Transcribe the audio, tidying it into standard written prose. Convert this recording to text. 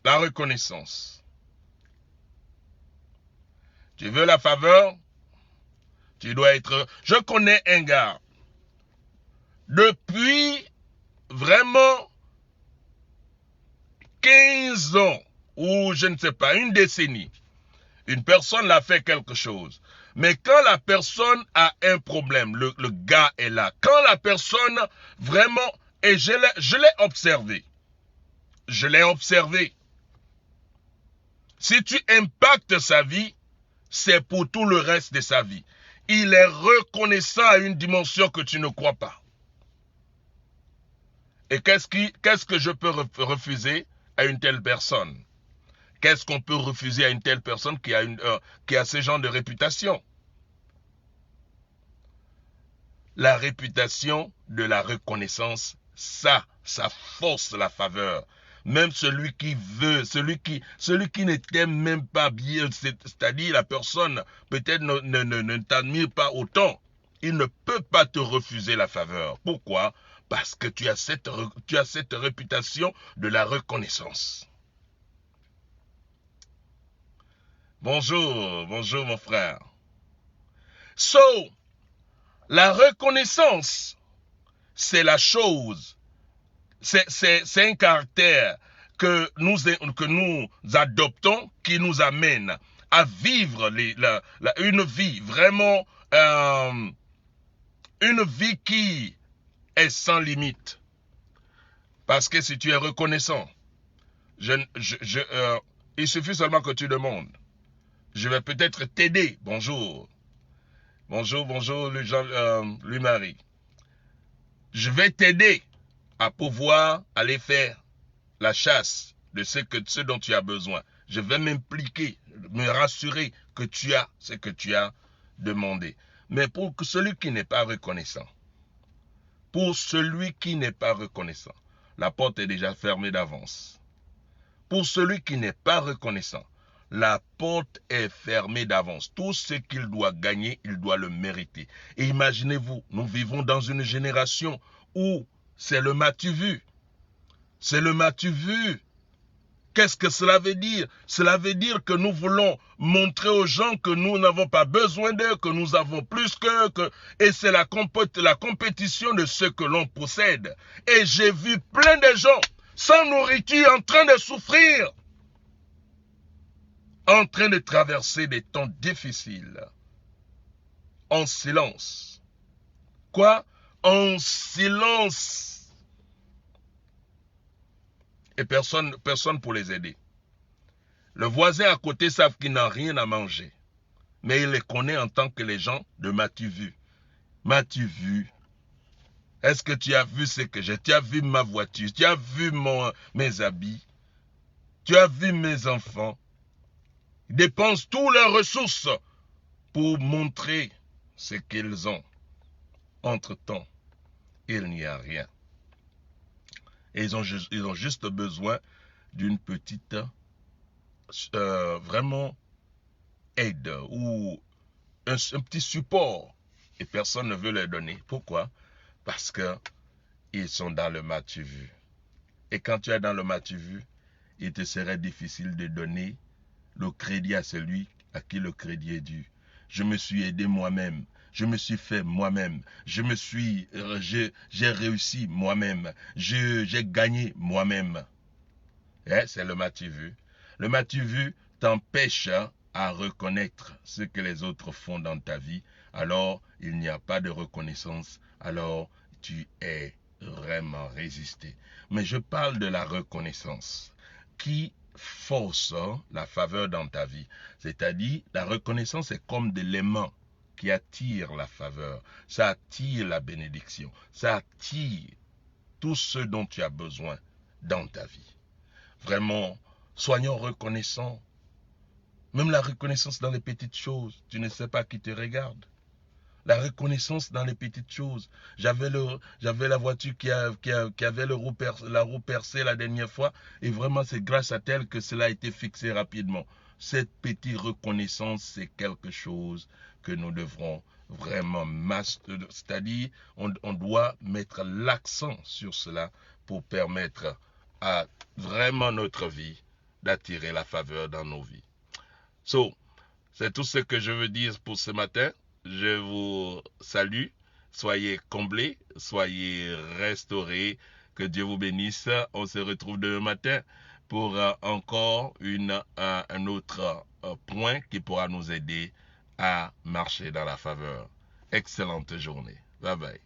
la reconnaissance. Tu veux la faveur? Tu dois être... Je connais un gars. Depuis vraiment 15 ans, ou je ne sais pas, une décennie, une personne l'a fait quelque chose. Mais quand la personne a un problème, le gars est là. Quand la personne vraiment... Et je l'ai observé. Je l'ai observé. Si tu impactes sa vie, c'est pour tout le reste de sa vie. Il est reconnaissant à une dimension que tu ne crois pas. Et qu'est-ce que je peux refuser à une telle personne? Qu'est-ce qu'on peut refuser à une telle personne qui a ce genre de réputation? La réputation de la reconnaissance, ça force la faveur. Même celui qui veut, celui qui ne t'aime même pas bien, c'est-à-dire la personne peut-être ne t'admire pas autant, il ne peut pas te refuser la faveur. Pourquoi? Parce que tu as cette réputation de la reconnaissance. Bonjour mon frère. So, la reconnaissance, c'est la chose, c'est un caractère que nous adoptons qui nous amène à vivre une vie vraiment, une vie qui est sans limite. Parce que si tu es reconnaissant, il suffit seulement que tu demandes. Je vais peut-être t'aider. Bonjour. Bonjour, Louis-Marie. Je vais t'aider à pouvoir aller faire la chasse de ce dont tu as besoin. Je vais m'impliquer, me rassurer que tu as ce que tu as demandé. Mais pour celui qui n'est pas reconnaissant, la porte est déjà fermée d'avance. Pour celui qui n'est pas reconnaissant, la porte est fermée d'avance. Tout ce qu'il doit gagner, il doit le mériter. Et imaginez-vous, nous vivons dans une génération où c'est le m'as-tu vu. C'est le m'as-tu vu. Qu'est-ce que cela veut dire? Cela veut dire que nous voulons montrer aux gens que nous n'avons pas besoin d'eux, que nous avons plus qu'eux, et c'est la compétition de ce que l'on possède. Et j'ai vu plein de gens sans nourriture en train de souffrir, en train de traverser des temps difficiles, en silence. Quoi? En silence. Et personne pour les aider. Le voisin à côté savent qu'il n'a rien à manger. Mais il les connaît en tant que les gens de m'as-tu vu? M'as-tu vu? Est-ce que tu as vu ce que j'ai? Tu as vu ma voiture? Tu as vu mes habits? Tu as vu mes enfants? Ils dépensent toutes leurs ressources pour montrer ce qu'ils ont. Entre-temps, il n'y a rien. Et ils ont juste besoin d'une petite, vraiment, aide ou un petit support. Et personne ne veut leur donner. Pourquoi? Parce qu'ils sont dans le m'as-tu vu. Et quand tu es dans le m'as-tu vu, il te serait difficile de donner le crédit à celui à qui le crédit est dû. Je me suis aidé moi-même. Je me suis fait moi-même. J'ai réussi moi-même. J'ai gagné moi-même. C'est le m'as-tu vu. Le m'as-tu vu t'empêche à reconnaître ce que les autres font dans ta vie. Alors, il n'y a pas de reconnaissance. Alors, tu es vraiment résisté. Mais je parle de la reconnaissance qui force la faveur dans ta vie. C'est-à-dire, la reconnaissance est comme de l'aimant qui attire la faveur. Ça attire la bénédiction. Ça attire tout ce dont tu as besoin dans ta vie. Vraiment, soyons reconnaissants. Même la reconnaissance dans les petites choses. Tu ne sais pas qui te regarde. La reconnaissance dans les petites choses. J'avais la voiture qui avait la roue percée la dernière fois. Et vraiment, c'est grâce à elle que cela a été fixé rapidement. Cette petite reconnaissance, c'est quelque chose que nous devrons vraiment c'est-à-dire, on doit mettre l'accent sur cela pour permettre à vraiment notre vie d'attirer la faveur dans nos vies. So, c'est tout ce que je veux dire pour ce matin. Je vous salue. Soyez comblés, soyez restaurés. Que Dieu vous bénisse. On se retrouve demain matin pour encore un autre point qui pourra nous aider à marcher dans la faveur. Excellente journée. Bye bye.